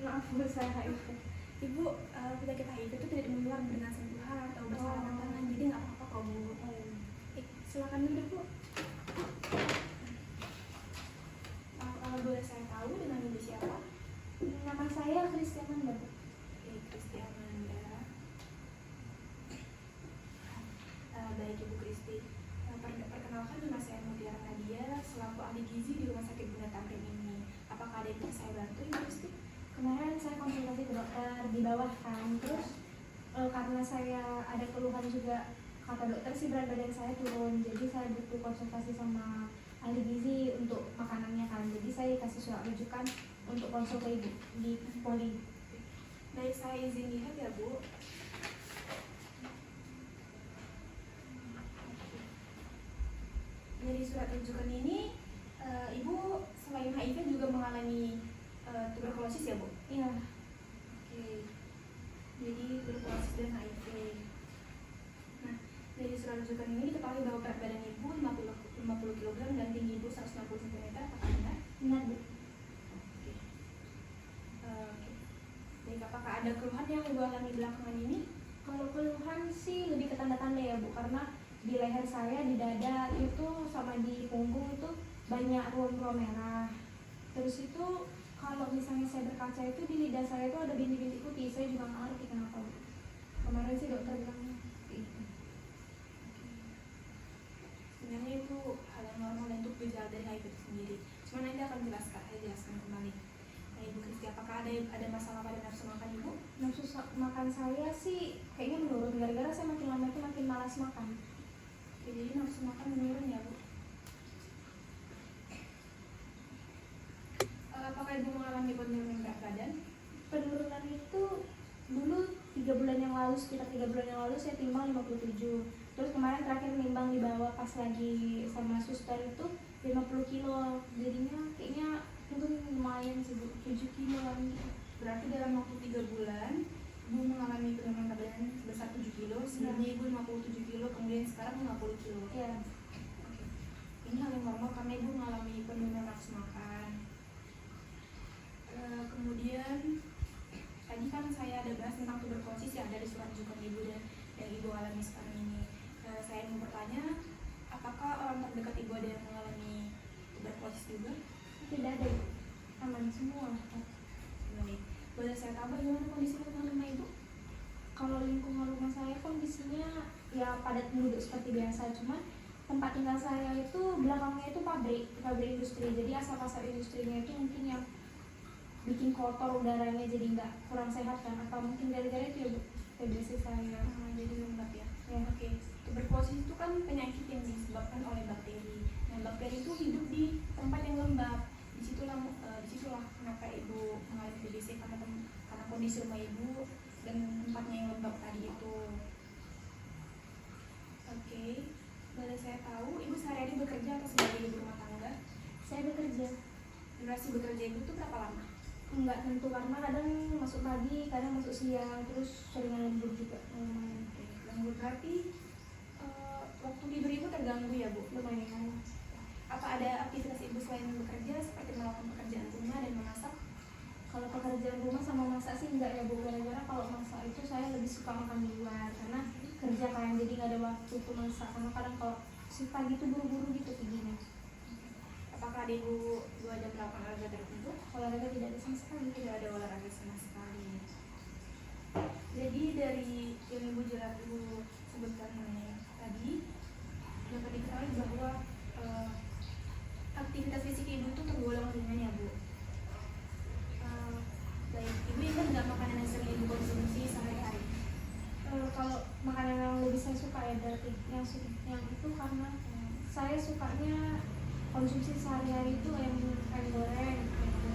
Maaf Bu, saya HIV. Ibu, penyakit HIV itu tidak menular dengan sentuhan atau bersalaman tangan, jadi nggak apa-apa kok Bu. Silakan duduk Bu. Kalau boleh saya tahu dengan Ibu siapa? Nama saya Kristi Amanda. Oke, Kristi Amanda. Baik Ibu Kristi. Perkenalkan, nama saya Mutiara Nadia, selaku ahli gizi di Rumah Sakit Bunda Tamrin ini. Apakah ada yang bisa saya bantu Ibu Kristi? Kemarin saya konsultasi ke dokter di bawah kan, terus karena saya ada keluhan juga, kata dokter sih berat badan saya turun, jadi saya butuh konsultasi sama ahli gizi untuk makanannya kan, jadi saya kasih surat rujukan untuk konsul ke ibu di poli. Baik, saya izin lihat ya Bu. Dari surat rujukan ini, Ibu selain HIV juga mengalami tuberkulosis ya Bu? Iya. Oke. Jadi tuberkulosis dan HIV. Nah, dari surat rujukan ini diketahui bahwa berat badan Ibu 50 kg dan tinggi Ibu 160 cm. Apakah benar? Benar Bu. Oke. Baik, apakah ada keluhan yang Ibu alami belakangan ini? Kalau keluhan sih lebih ke tanda-tanda ya Bu, karena di leher saya, di dada itu sama di punggung itu banyak ruam-ruam merah. Terus itu kalau misalnya saya berkaca itu di lidah saya itu ada bintik-bintik putih, saya juga nggak ngerti kenapa Bu. Kemarin sih dokter bilang seperti itu. Sebenarnya itu hal yang normal untuk gejala dari HIV itu sendiri. Cuma nanti akan saya jelaskan kembali. Nah, Ibu Kristi, apakah ada masalah pada nafsu makan Ibu? Nafsu makan saya sih kayaknya menurun, gara-gara saya makin lama itu makin malas makan. Oke, jadi nafsu makan menurun ya Bu? Apakah Ibu mengalami penurunan berat badan? Penurunan itu dulu 3 bulan yang lalu, sekitar 3 bulan yang lalu saya timbang 57. Terus kemarin terakhir nimbang di bawah pas lagi sama suster itu 50 kilo. Jadinya kayaknya itu lumayan sih Bu, 7 kiloan gitu. Berarti dalam waktu 3 bulan Ibu mengalami penurunan berat badan sebesar 7 kilo. Sebelumnya Ibu 57 kilo, kemudian sekarang 50 kilo. Iya. Oke. Ini hal yang normal karena Ibu mengalami penurunan nafsu makan. Kemudian tadi kan saya ada bahas tentang tuberkulosis ya dari surat rujukan Ibu dan yang Ibu alami sekarang ini. Saya mau bertanya, apakah orang terdekat Ibu ada yang mengalami tuberkulosis juga? Tidak ada Bu, aman semua. Baik. Boleh saya tahu bagaimana kondisi lingkungan rumah Ibu? Kalau lingkungan rumah saya kondisinya ya padat penduduk seperti biasa, cuma tempat tinggal saya itu belakangnya itu pabrik industri, jadi asap-asap industrinya itu mungkin yang bikin kotor udaranya, jadi nggak kurang sehat kan, atau mungkin gara-gara itu ya Bu, TBC saya. Jadi lembab ya? Ya. Oke. Tuberkulosis itu kan penyakit yang disebabkan oleh bakteri. Nah, bakteri itu hidup di tempat yang lembab. Disitulah kenapa Ibu mengalami TBC, karena kondisi rumah Ibu dan tempatnya yang lembab tadi itu. Oke. Boleh saya tahu Ibu sehari-hari bekerja atau sebagai ibu rumah tangga? Saya bekerja. Durasi bekerja Ibu itu berapa lama? Enggak tentu, karena kadang masuk pagi, kadang masuk siang, terus sering lembur juga lumayan. Oke. Lembur berarti waktu tidur Ibu terganggu ya Bu? Lumayan. Apa ada aktivitas Ibu selain bekerja seperti melakukan pekerjaan rumah dan memasak? Kalau pekerjaan rumah sama masak sih enggak ya Bu, gara-gara kalau masak itu saya lebih suka makan di luar, karena kerja kan, jadi nggak ada waktu untuk masak, karena kadang kalau si pagi itu buru-buru gitu perginya. Apakah ada Ibu ada melakukan olahraga tertentu? Olahraga tidak ada sama sekali. Tidak ada olahraga sama sekali. Jadi dari yang Ibu sebutkan tadi dapat diketahui bahwa aktivitas fisik Ibu itu tergolong ringan ya Bu. Baik, Ibu ingat nggak makanan yang sering Ibu konsumsi sehari-hari? Kalau makanan yang lebih saya suka ya berarti yang itu karena saya sukanya konsumsi sehari-hari itu ayam goreng,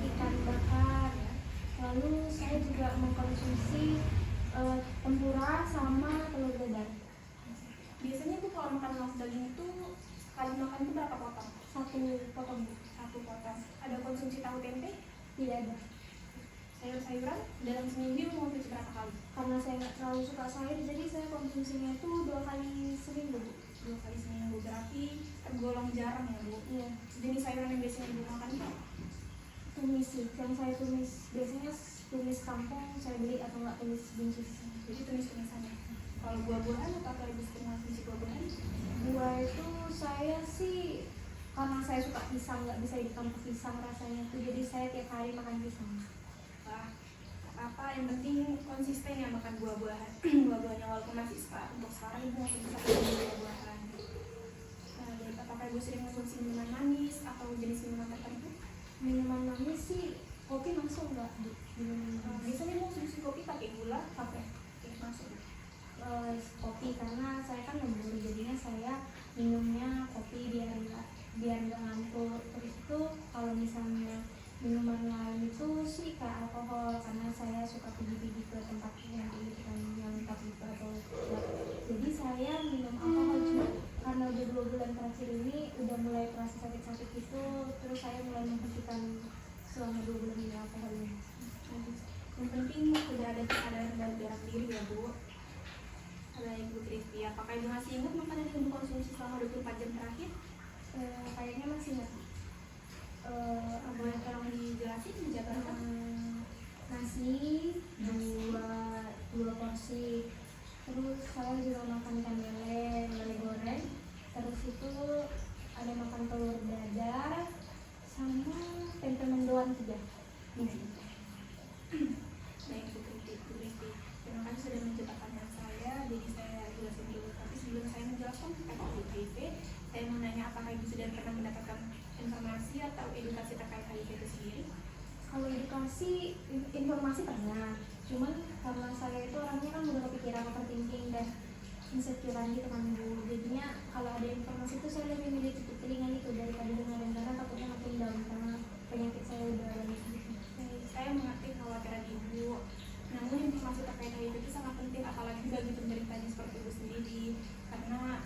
ikan bakar, lalu saya juga mengkonsumsi tempura sama telur dadar. Biasanya Ibu kalau makan nasi daging itu sekali makan itu berapa potong? 1 potong. 1 potong. Ada konsumsi tahu tempe? Tidak ada. Sayur-sayuran dalam seminggu Ibu konsumsi berapa kali? Karena saya nggak terlalu suka sayur, jadi saya konsumsinya itu 2 kali seminggu. 2 kali seminggu, berarti tergolong jarang ya Bu? Iya. Jenis sayuran yang biasanya Ibu makan itu? Tumis sih, yang saya tumis biasanya tumis kampung saya beli atau enggak tumis buncis. Jadi tumis-tumisannya. Kalau buah-buahan apakah ibu sering konsumsi buah-buahan? Buah itu saya sih karena saya suka pisang, nggak bisa ditambah pisang rasanya tuh, jadi saya tiap hari makan pisang. Wah, apa yang penting konsisten ya makan buah-buahan. Buah-buahannya walaupun masih untuk sekarang ibu masih bisa makan buah-buahan. Nah, dan apakah ibu sering konsumsi minuman manis atau jenis minuman tertentu? Minuman manis sih kopi masuk nggak di minuman manis? Biasanya ibu konsumsi kopi pakai gula, pakai masuk. Kopi karena saya kan lembur, jadinya saya minumnya kopi biar nggak ngantuk. Terus itu kalau misalnya minuman lain itu sih kayak alkohol, karena saya suka pergi-pergi ke tempat yang gitu kan, yang tapi atau jadi saya minum alkohol. Cuma karena udah 2 bulan terakhir ini udah mulai terasa sakit-sakit itu, terus saya mulai menghentikan selama 2 bulan ini alkohol ini. Yang penting sudah ada kesadaran dan gerak diri ya Bu. Ada Ibu Kristi, apakah ibu masih ingat makanan yang ibu konsumsi selama 24 jam terakhir? Kayaknya masih ingat. Boleh tolong dijelasin menjabarkan? Nasi dua porsi, terus saya juga makan ikan lele goreng, terus itu ada makan telur dadar sama tempe mendoan 3. Baik Bu Kristi, terima kasih sudah menjawab pertanyaan saya. Jadi saya jelasin dulu, tapi sebelum saya menjelaskan terkait HIV, saya mau nanya apakah ibu sudah pernah mendapatkan informasi atau edukasi terkait HIV itu sendiri? Kalau edukasi informasi pernah, cuman karena saya itu orangnya kan udah kepikiran overthinking dan insecure gitu kan Bu, jadinya kalau ada informasi itu saya lebih milih tutup telinga itu daripada dengerin, karena takutnya makin down karena penyakit saya udah banyak gitu. Saya mengerti kekhawatiran ibu, namun informasi terkait HIV itu sangat penting, apalagi bagi penderitanya seperti ibu sendiri, karena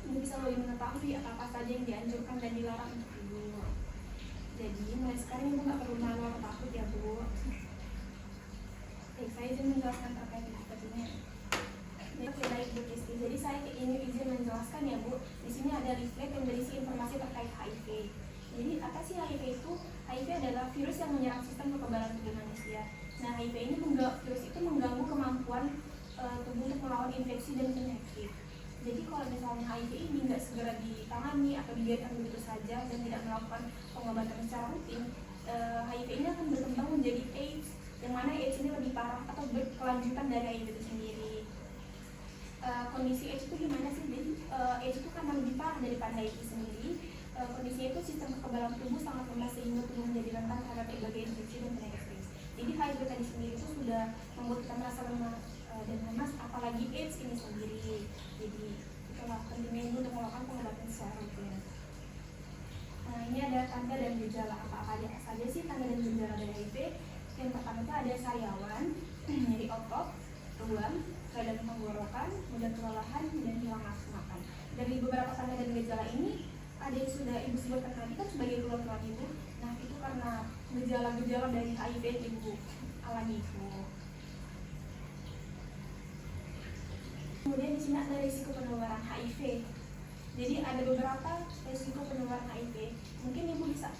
ibu bisa lebih mengetahui apa saja yang dianjurkan dan dilarang untuk ibu. Jadi mulai sekarang ibu nggak perlu malu atau takut ya Bu. Baik, saya izin menjelaskan terkait edukasinya. Baik Bu Kristi, jadi saya ingin izin menjelaskan ya Bu. Di sini ada leaflet yang berisi informasi terkait HIV. Jadi apa sih HIV itu? HIV adalah virus yang menyerang sistem kekebalan tubuh manusia. Nah, HIV ini virus itu mengganggu kemampuan tubuh untuk melawan infeksi dan penyakit. Jadi kalau misalnya HIV ini nggak segera ditangani atau dibiarkan begitu saja dan tidak melakukan pengobatan secara rutin, HIV ini akan berkembang menjadi AIDS, yang mana AIDS ini lebih parah atau berkelanjutan dari HIV itu sendiri. Kondisi AIDS itu gimana sih? Jadi AIDS itu karena lebih parah daripada HIV sendiri. Kondisi itu sistem kekebalan tubuh sangat lemah sehingga tubuh menjadi rentan terhadap berbagai infeksi dan penyakit AIDS. Jadi HIV tadi sendiri itu sudah membuat kita merasa lemah dan lemas, apalagi AIDS ini sendiri. Jadi itulah pentingnya ibu untuk melakukan pengobatan secara rutin. Nah, ini ada tanda dan gejala apa saja sih tanda dan gejala dari HIV. Yang pertama itu ada sariawan, nyeri otot, ruam, radang tenggorokan, mudah kelelahan, dan hilang nafsu makan. Dari beberapa tanda dan gejala ini, ada yang sudah ibu sebutkan tadi kan sebagai keluhan ibu. Nah, itu karena gejala-gejala dari HIV yang ibu alami itu. Kemudian di sini ada risiko penularan HIV. Jadi ada beberapa risiko penularan HIV. Mungkin ibu bisa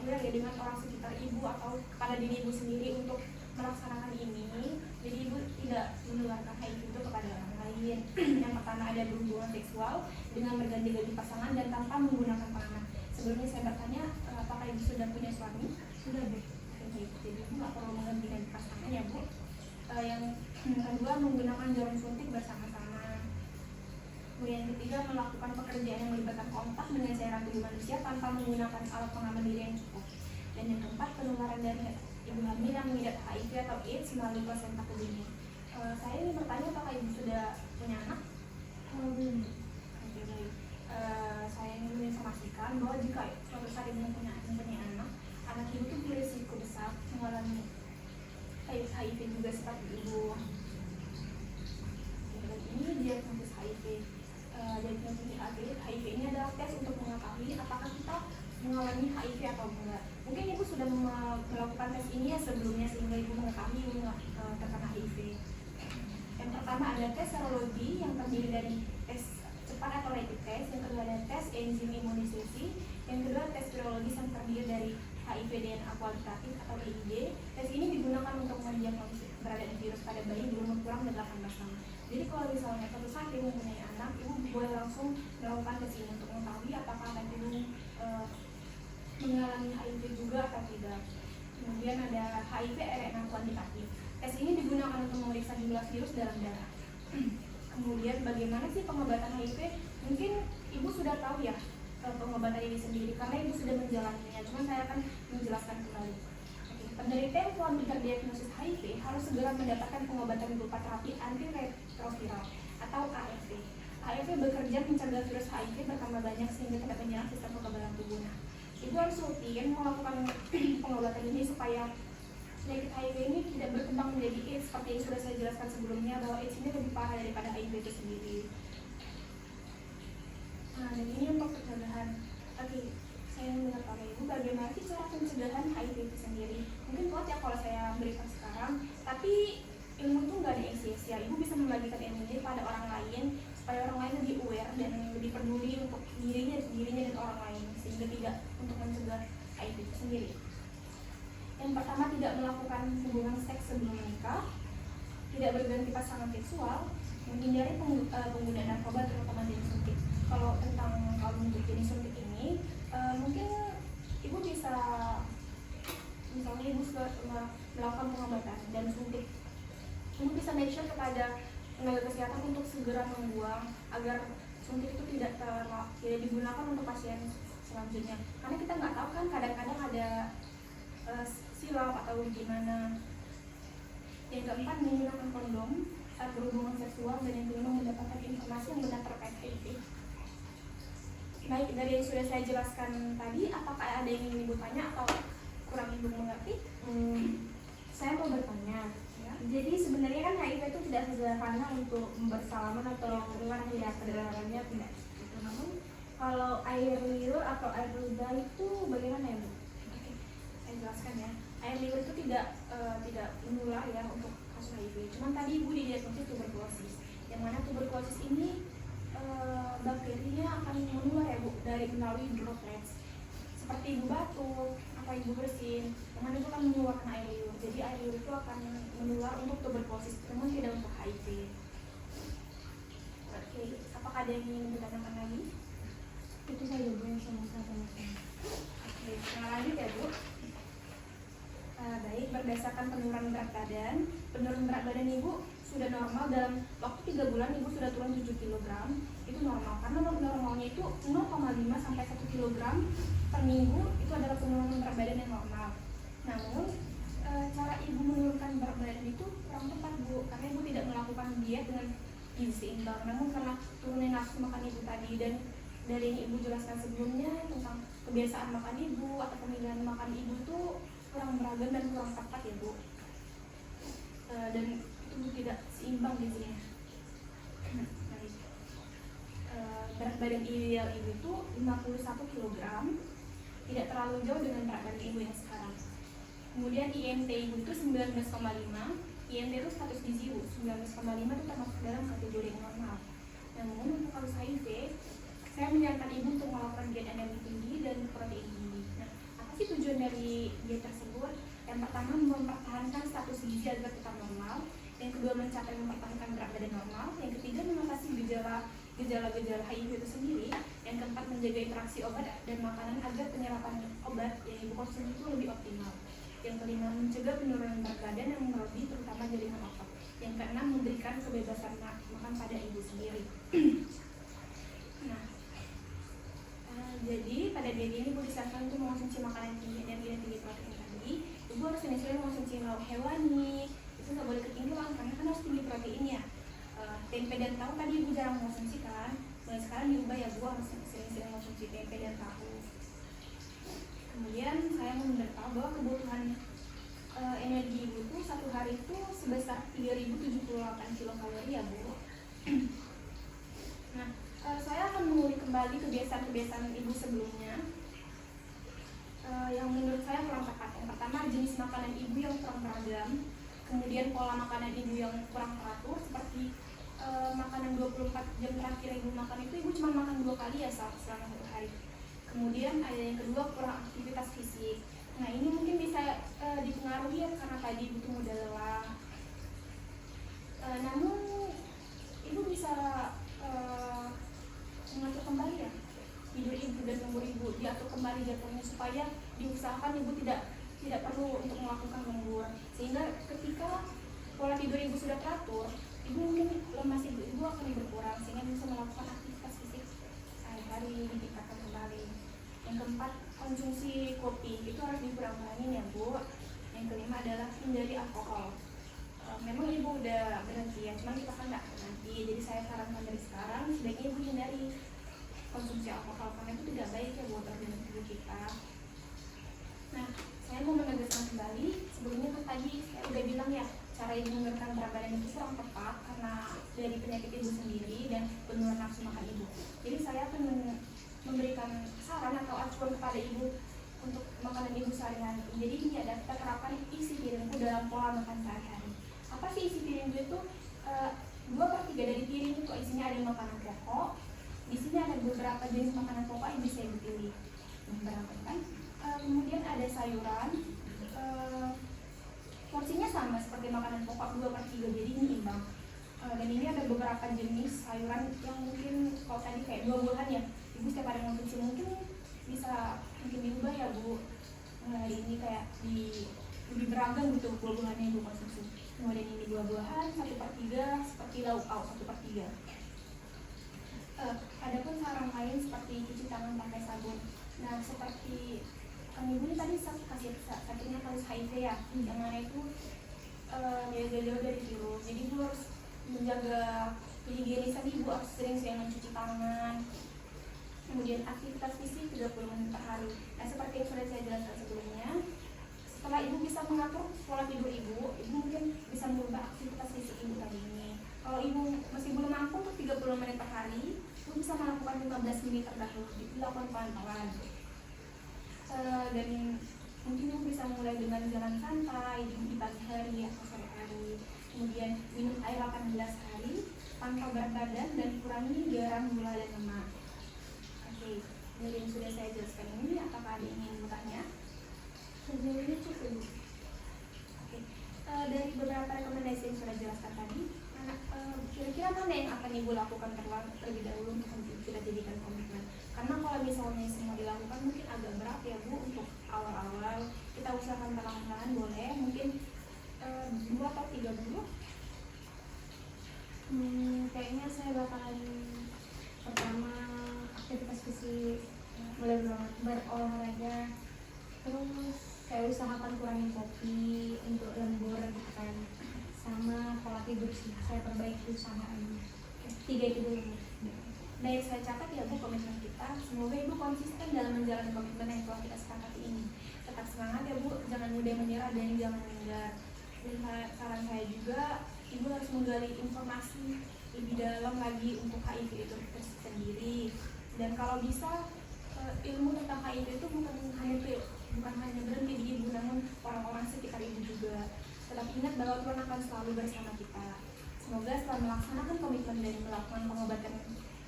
lihat ya dengan orang sekitar ibu atau kepada diri ibu sendiri untuk melaksanakan ini. Jadi ibu tidak menularkan HIV itu kepada orang lain. Yang pertama ada berhubungan seksual dengan berganti-ganti pasangan dan tanpa menggunakan pengaman. Sebelumnya saya bertanya apakah ibu sudah punya suami? Sudah Bu. Jadi ibu nggak perlu mengganti-ganti pasangan ya Bu. Yang kedua menggunakan jarum suntik bersama-sama. Kemudian yang ketiga melakukan pekerjaan yang melibatkan kontak dengan cairan tubuh manusia tanpa menggunakan alat pengaman diri yang cukup. Dan yang keempat penularan dari ibu hamil yang mengidap HIV atau AIDS melalui plasenta keduanya. Saya ingin bertanya apakah ibu sudah punya anak? Belum. Oke, baik. Saya ingin menginformasikan bahwa jika suatu saat ibu mempunyai anak ibu itu berisiko besar mengalami HIV juga seperti ibu. Dan ini diagnosis HIV. Diagnosis HIV ini adalah tes untuk mengetahui apakah kita mengalami HIV atau enggak. Mungkin ibu sudah melakukan tes ini ya sebelumnya sehingga ibu mengetahui ibu terkena HIV. Yang pertama ada tes serologi yang terdiri dari tes cepat atau rapid test. Yang kedua ada tes enzim imunisasi. Yang kedua tes virologis yang terdiri dari HIV DNA kualitatif atau EID. Tes ini digunakan untuk mendiagnosis keberadaan virus pada bayi berumur kurang dari 18 tahun. Jadi kalau misalnya suatu saat ibu mempunyai anak, ibu boleh langsung melakukan tes ini untuk mengetahui apakah anak ibu mengalami HIV juga atau tidak. Kemudian ada HIV RNA kuantitatif. Tes ini digunakan untuk memeriksa jumlah virus dalam darah. Kemudian bagaimana sih pengobatan HIV? Mungkin ibu sudah tahu ya pengobatan ini sendiri karena ibu sudah menjalaninya. Cuman saya akan menjelaskan kembali. Penderita yang telah terdiagnosis HIV harus segera mendapatkan pengobatan berupa terapi antiretroviral atau ARV. ARV bekerja mencegah virus HIV bertambah banyak sehingga tidak menyerang sistem kekebalan tubuh. Ibu harus rutin melakukan pengobatan ini supaya penyakit HIV ini tidak berkembang menjadi AIDS seperti yang sudah saya jelaskan sebelumnya bahwa AIDS ini lebih parah daripada HIV itu sendiri. Nah, dan ini untuk pencegahan. Oke, saya ingin bertanya ibu bagaimana sih cara pencegahan HIV itu sendiri? Mungkin kuat ya kalau saya berikan sekarang, tapi ilmu itu nggak ada yang sia-sia. Ibu bisa membagikan ilmu ini pada orang lain supaya orang lain lebih aware dan lebih peduli untuk dirinya dan orang lain sehingga tidak untuk mencegah HIV itu sendiri. Yang pertama, tidak melakukan hubungan seks sebelum menikah, tidak berganti pasangan seksual, menghindari penggunaan narkoba terutama jenis suntik. Kalau untuk jenis suntik ini, mungkin ibu bisa, misalnya ibu sudah melakukan pengobatan dan suntik, ibu bisa make sure kepada tenaga kesehatan untuk segera membuang agar suntik itu tidak digunakan untuk pasien selanjutnya. Karena kita nggak tahu kan, kadang-kadang ada silap atau gimana. Yang keempat, menggunakan kondom saat berhubungan seksual, dan yang kelima, mendapatkan informasi yang benar terkait HIV. Baik, dari yang sudah saya jelaskan tadi, apakah ada yang ingin ibu tanya atau kurang ibu mengerti? Saya mau bertanya. Ya. Jadi sebenarnya kan HIV itu tidak sederhana untuk bersalaman atau keluar tidak kedengarannya tidak. Namun kalau air liur atau air ludah itu bagaimana ya Bu? Oke, saya jelaskan ya. Air liur itu tidak menular ya untuk kasus HIV. Cuman tadi ibu didiagnosis tuberkulosis. Yang mana tuberkulosis ini bakterinya akan menular ya Bu dari melalui droplets. Seperti ibu batuk, apa ibu bersin, yang itu akan mengeluarkan air liur. Jadi air liur itu akan menular untuk tuberkulosis, namun tidak untuk HIV. Oke, apakah ada yang ingin ditanyakan lagi? Itu saja Bu yang saya mau tanyakan. Oke, nah lanjut ya Bu. Baik, berdasarkan penurunan berat badan ibu sudah normal dalam waktu 3 bulan ibu sudah turun 7 kg. Itu normal karena normalnya itu 0,5 sampai 1 kg per minggu, itu adalah penurunan berat badan yang normal. Namun cara ibu menurunkan berat badan itu kurang tepat Bu, karena ibu tidak melakukan diet dengan gizi seimbang. Namun karena turunnya nafsu makan ibu tadi dan dari yang ibu jelaskan sebelumnya tentang kebiasaan makan ibu atau pemilihan makan ibu itu kurang beragam dan kurang tepat ya Bu, dan itu tidak seimbang gizinya. Berat badan ideal ibu itu 51 kg, tidak terlalu jauh dengan berat badan ibu yang sekarang. Kemudian IMT ibu itu 19,5, IMT itu status gizi ibu 19,5 itu termasuk dalam kategori yang normal. Namun untuk kasus HIV, saya menyarankan ibu untuk melakukan diet energi tinggi dan protein tinggi. Nah, apa sih tujuan dari diet tersebut? Yang pertama, mempertahankan status gizi agar tetap normal. Yang kedua, mencapai mempertahankan berat badan normal. Yang ketiga, mengatasi gejala-gejala HIV itu sendiri. Yang keempat, menjaga interaksi obat dan makanan agar penyerapan obat yang ibu konsumsi itu lebih optimal. Yang kelima, mencegah penurunan berat badan yang berlebih terutama jaringan otot. Yang keenam, memberikan kebebasan makan pada ibu sendiri. Nah, jadi pada diet ini ibu disarankan untuk mengonsumsi makanan tinggi energi dan tinggi protein tadi. Ibu harus menyesuaikan mengonsumsi lauk hewani, itu nggak boleh ketinggian karena kan harus tinggi proteinnya. Tempe dan tahu tadi ibu jarang mengonsumsi kan, mulai sekarang diubah ya Bu, harus sering-sering mengonsumsi tempe dan tahu. Kemudian saya memberitahu bahwa kebutuhan energi ibu itu satu hari itu sebesar 3078 kilokalori ya Bu. Nah, saya akan mengulik kembali kebiasaan-kebiasaan ibu sebelumnya yang menurut saya kurang tepat. Yang pertama, jenis makanan ibu yang kurang beragam. Kemudian pola makanan ibu yang kurang teratur, seperti makanan 24 jam terakhir ibu makan itu ibu cuma makan 2 kali ya selama 1 hari. Kemudian ada yang kedua, kurang aktivitas fisik. Nah ini mungkin bisa dipengaruhi ya karena tadi butuh modal lelah. Namun ibu bisa mengatur kembali ya tidur ibu dan lembur ibu, diatur kembali jadwalnya supaya diusahakan ibu tidak perlu untuk melakukan lembur, sehingga ketika pola tidur ibu sudah teratur, ibu mungkin lemas ibu akan berkurang sehingga bisa melakukan aktivitas fisik sehari-hari ditingkatkan kembali. Yang keempat, konsumsi kopi itu harus dikurang-kurangin ya Bu. Yang kelima adalah hindari alkohol. Memang ibu udah berhenti ya, cuma kita kan nggak berhenti, jadi saya sarankan dari sekarang sebaiknya ibu hindari konsumsi alkohol karena itu tidak baik ya buat organ tubuh kita. Nah, saya mau menegaskan kembali, sebelumnya kan tadi saya udah bilang ya, cara ibu menggerakkan berat badan itu kurang tepat karena dari penyakit ibu sendiri dan penurunan nafsu makan ibu. Jadi saya akan memberikan saran atau acuan kepada ibu untuk makanan ibu sehari-hari. Jadi ini ada kita terapkan isi piringku dalam pola makan sehari-hari. Apa sih isi piringku itu? 2/3 dari piring itu isinya ada makanan pokok. Di sini ada beberapa jenis makanan pokok yang bisa ibu pilih. Beberapa kan? Kemudian ada sayuran. Porsinya sama seperti makanan pokok 2/3, jadi ini imbang. Dan ini ada beberapa jenis sayuran yang mungkin kalau tadi kayak buah-buahan ya, ibu setiap hari mengkonsumsi mungkin bisa diubah ya Bu. Hari ini kayak lebih beragam gitu buah-buahannya ibu konsumsi. Kemudian ini buah-buahan 1/3 seperti lauk pauk 1/3. Adapun saran lain seperti cuci tangan pakai sabun. Nah seperti ibu ini tadi kasih sakitnya kasus HIV ya, yang mana itu jauh-jauh dari virus. Jadi ibu harus menjaga kehigienisan ibu, harus sering-sering mencuci tangan. Kemudian aktivitas fisik 30 menit per hari. Nah seperti yang sudah saya jelaskan sebelumnya, setelah ibu bisa mengatur pola tidur ibu mungkin bisa merubah aktivitas fisik ibu tadi ini. Kalau ibu masih belum mampu untuk 30 menit per hari, ibu bisa melakukan 15 menit terdahulu, dilakukan pelan-pelan. Dan mungkin ibu bisa mulai dengan jalan santai di pagi hari atau sore hari. Kemudian minum air 8 gelas sehari, pantau berat badan dan kurangi garam, gula, dan lemak. Oke, dari yang sudah saya jelaskan ini, apakah ada yang ingin bertanya? Sejauh ini cukup. Oke, dari beberapa rekomendasi yang sudah jelaskan tadi, kira-kira mana yang akan ibu lakukan terlebih dahulu untuk kita jadikan komitmen? Karena kalau misalnya semua dilakukan mungkin agak berat ya Bu untuk awal-awal. Kita usahakan perlahan-lahan boleh, mungkin 2 atau 3 dulu. Kayaknya saya bakalan pertama aktivitas fisik, mulai berolahraga, terus saya usahakan kurangin kopi untuk lembur gitu kan, sama pola tidur sih saya perbaiki usahaannya. 3 itu dulu. Nah yang saya catat ya Bu komitmen kita, semoga ibu konsisten dalam menjalani komitmen yang telah kita sepakati ini. Tetap semangat ya Bu, jangan mudah menyerah dan jangan minder. Dan saran saya juga, ibu harus menggali informasi lebih dalam lagi untuk HIV itu sendiri. Dan kalau bisa ilmu tentang HIV itu bukan hanya berhenti di ibu, namun orang-orang sekitar ibu juga. Tetap ingat bahwa Tuhan akan selalu bersama kita. Semoga setelah melaksanakan komitmen dan melakukan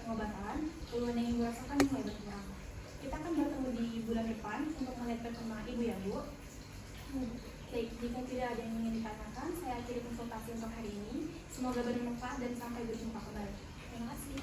pengobatan, keluhan yang ibu rasakan mulai berkurang. Kita akan bertemu di bulan depan untuk melihat perkembangan ibu ya Bu. Baik, jika tidak ada yang ingin ditanyakan, saya akhiri konsultasi untuk hari ini. Semoga bermanfaat dan sampai berjumpa kembali. Terima kasih.